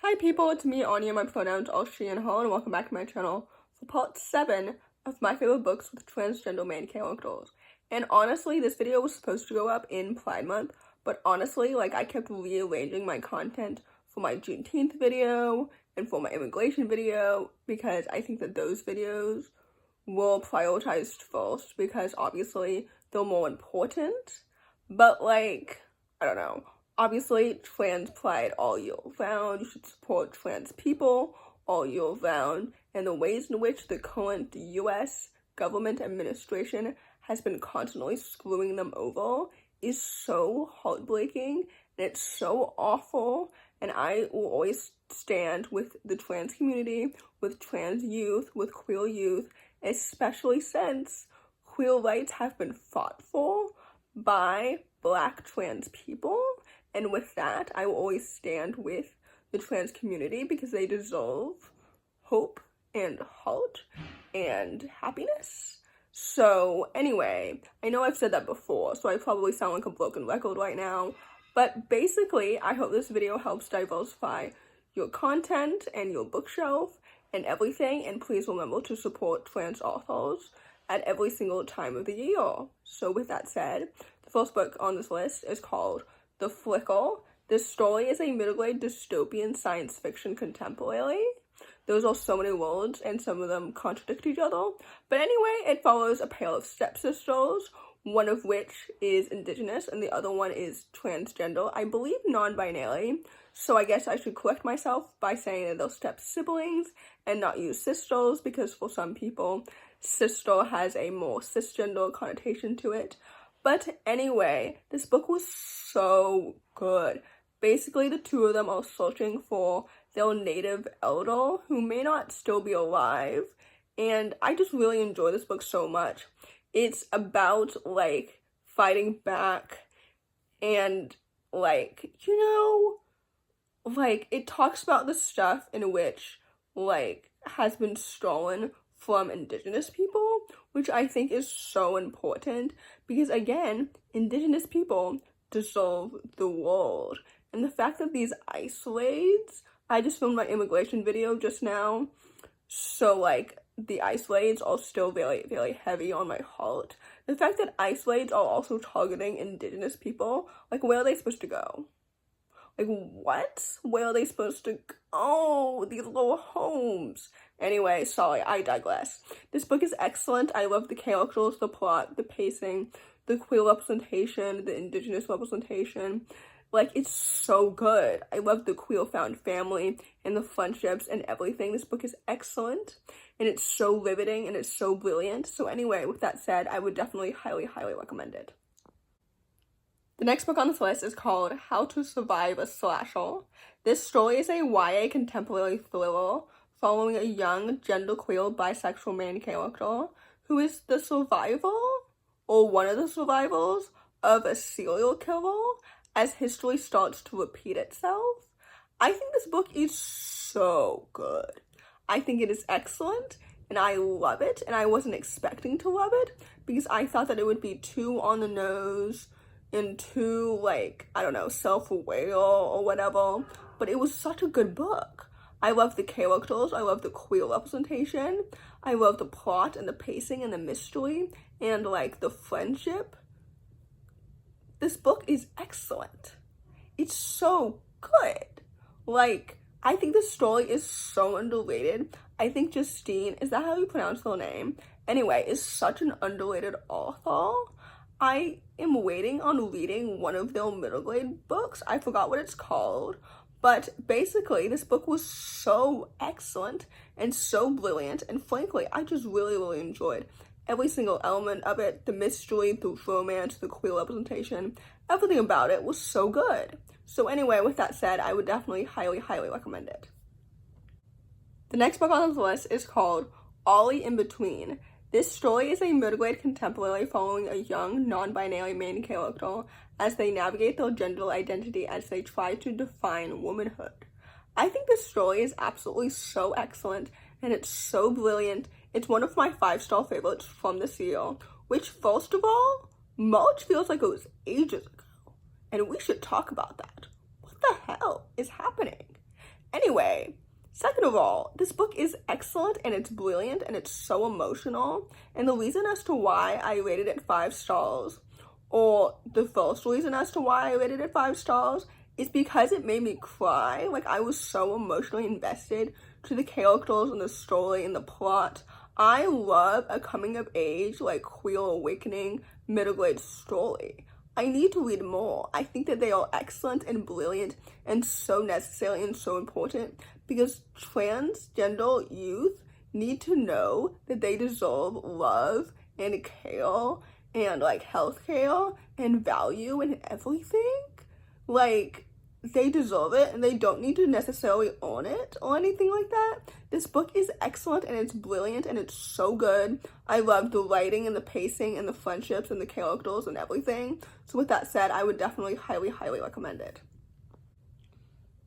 Hi people, it's me, Anja, my pronouns are she and her, and welcome back to my channel for part 7 of my favorite books with transgender main characters. And honestly, this video was supposed to go up in Pride Month, but honestly, I kept rearranging my content for my Juneteenth video and for my immigration video because I think that those videos were prioritized first because obviously they're more important, but I don't know. Obviously, trans pride all year round. You should support trans people all year round. And the ways in which the current U.S. government administration has been constantly screwing them over is so heartbreaking and it's so awful. And I will always stand with the trans community, with trans youth, with queer youth, especially since queer rights have been fought for by Black trans people. And with that, I will always stand with the trans community because they deserve hope and heart and happiness. So anyway, I know I've said that before, so I probably sound like a broken record right now, but basically, I hope this video helps diversify your content and your bookshelf and everything, and please remember to support trans authors at every single time of the year. So with that said, the first book on this list is called The Flicker. This story is a middle-grade dystopian science fiction contemporary. Those are so many words, and some of them contradict each other. But anyway, it follows a pair of stepsisters, one of which is indigenous, and the other one is transgender, I believe non-binary. So I guess I should correct myself by saying that they're step-siblings and not use sisters, because for some people, sister has a more cisgender connotation to it. But anyway, this book was so good. Basically, the two of them are searching for their native elder who may not still be alive. And I just really enjoy this book so much. It's about, fighting back and, it talks about the stuff in which, has been stolen from indigenous people, which I think is so important because, again, indigenous people deserve the world. And the fact that these ice raids, I just filmed my immigration video just now, so the ice raids are still very, very heavy on my heart. The fact that ice raids are also targeting indigenous people, where are they supposed to go? What? Where are they supposed to go? These little homes. Anyway, sorry, I digress. This book is excellent. I love the characters, the plot, the pacing, the queer representation, the indigenous representation. It's so good. I love the queer found family and the friendships and everything. This book is excellent, and it's so riveting, and it's so brilliant. So anyway, with that said, I would definitely highly, highly recommend it. The next book on this list is called How to Survive a Slasher. This story is a YA contemporary thriller following a young genderqueer bisexual main character who is the survivor, or one of the survivors, of a serial killer as history starts to repeat itself. I think this book is so good. I think it is excellent, and I love it, and I wasn't expecting to love it because I thought that it would be too on the nose and too, I don't know, self-aware or whatever, but it was such a good book. I love the characters, I love the queer representation, I love the plot and the pacing and the mystery, and, the friendship. This book is excellent. It's so good. I think this story is so underrated. I think Justine, is that how you pronounce her name? Anyway, is such an underrated author. I am waiting on reading one of their middle grade books. I forgot what it's called. But basically, this book was so excellent and so brilliant. And frankly, I just really, really enjoyed every single element of it. The mystery, the romance, the queer representation, everything about it was so good. So anyway, with that said, I would definitely highly, highly recommend it. The next book on this list is called Ollie in Between. This story is a middle-grade contemporary following a young, non-binary main character as they navigate their gender identity as they try to define womanhood. I think this story is absolutely so excellent, and it's so brilliant. It's one of my 5-star favorites from this year, which, first of all, March feels like it was ages ago, and we should talk about that. What the hell is happening? Anyway, second of all, this book is excellent and it's brilliant and it's so emotional. And the reason as to why I rated it 5 stars, or the first reason as to why I rated it 5 stars, is because it made me cry. Like, I was so emotionally invested to the characters and the story and the plot. I love a coming of age, like queer awakening, middle-aged story. I need to read more. I think that they are excellent and brilliant and so necessary and so important, because transgender youth need to know that they deserve love and care and like healthcare and value and everything. Like, they deserve it and they don't need to necessarily own it or anything like that. This book is excellent and it's brilliant and it's so good. I love the writing and the pacing and the friendships and the characters and everything. So with that said, I would definitely highly recommend it.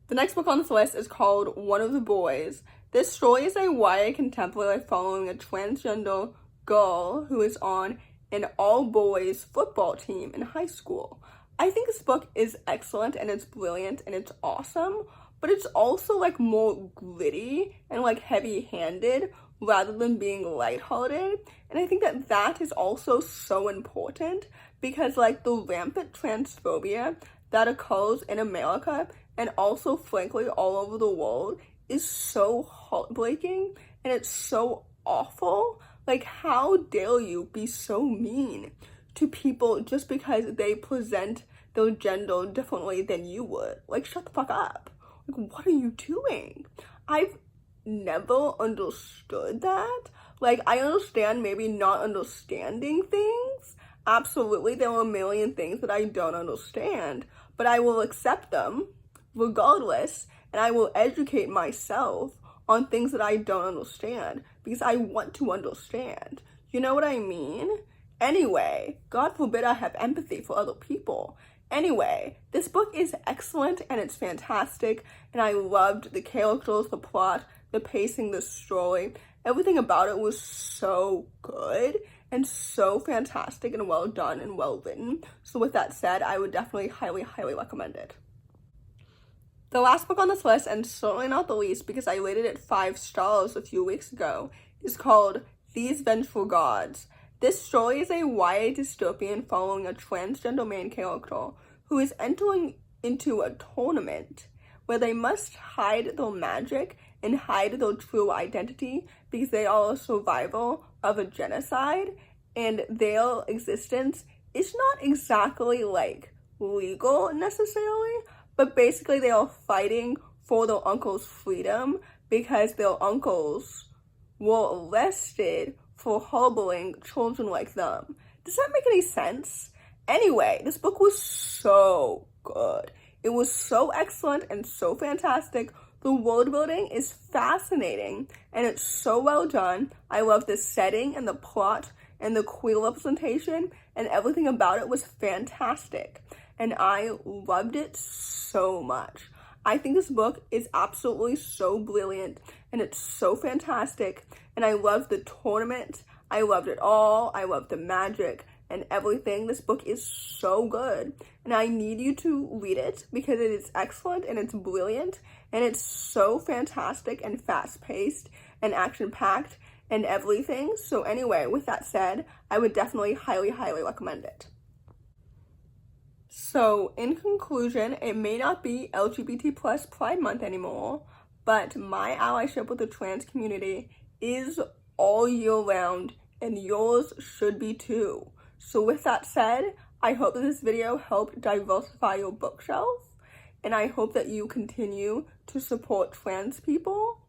The next book on this list is called One of the Boys. This story is a YA contemporary following a transgender girl who is on an all-boys football team in high school. I think this book is excellent and it's brilliant and it's awesome, but it's also like more gritty and like heavy-handed rather than being lighthearted. And I think that that is also so important, because like the rampant transphobia that occurs in America and also frankly all over the world is so heartbreaking and it's so awful. Like, how dare you be so mean to people just because they present their gender differently than you would? Like, shut the fuck up. Like, what are you doing? I've never understood that. Like, I understand maybe not understanding things. Absolutely, there are a million things that I don't understand, but I will accept them regardless, and I will educate myself on things that I don't understand because I want to understand. You know what I mean? Anyway, God forbid I have empathy for other people. Anyway, this book is excellent and it's fantastic, and I loved the characters, the plot, the pacing, the story. Everything about it was so good and so fantastic and well done and well written. So with that said, I would definitely highly recommend it. The last book on this list, and certainly not the least because I rated it 5 stars a few weeks ago, is called These Vengeful Gods. This story is a YA dystopian following a transgender main character who is entering into a tournament where they must hide their magic and hide their true identity because they are a survivor of a genocide, and their existence is not exactly like legal necessarily, but basically they are fighting for their uncle's freedom because their uncles were arrested for harboring children like them. Does that make any sense? Anyway, this book was so good. It was so excellent and so fantastic. The world building is fascinating and it's so well done. I love the setting and the plot and the queer representation, and everything about it was fantastic. And I loved it so much. I think this book is absolutely so brilliant and it's so fantastic, and I loved the tournament. I loved it all. I loved the magic and everything. This book is so good and I need you to read it because it is excellent and it's brilliant and it's so fantastic and fast-paced and action-packed and everything. So anyway, with that said, I would definitely highly recommend it. So, in conclusion, it may not be LGBT plus Pride Month anymore, but my allyship with the trans community is all year round, and yours should be too. So with that said, I hope that this video helped diversify your bookshelf, and I hope that you continue to support trans people,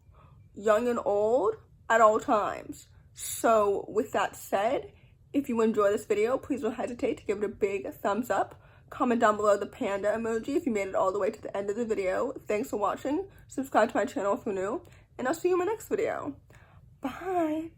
young and old, at all times. So with that said, if you enjoy this video, please don't hesitate to give it a big thumbs up. Comment down below the panda emoji if you made it all the way to the end of the video. Thanks for watching. Subscribe to my channel if you're new, and I'll see you in my next video. Bye!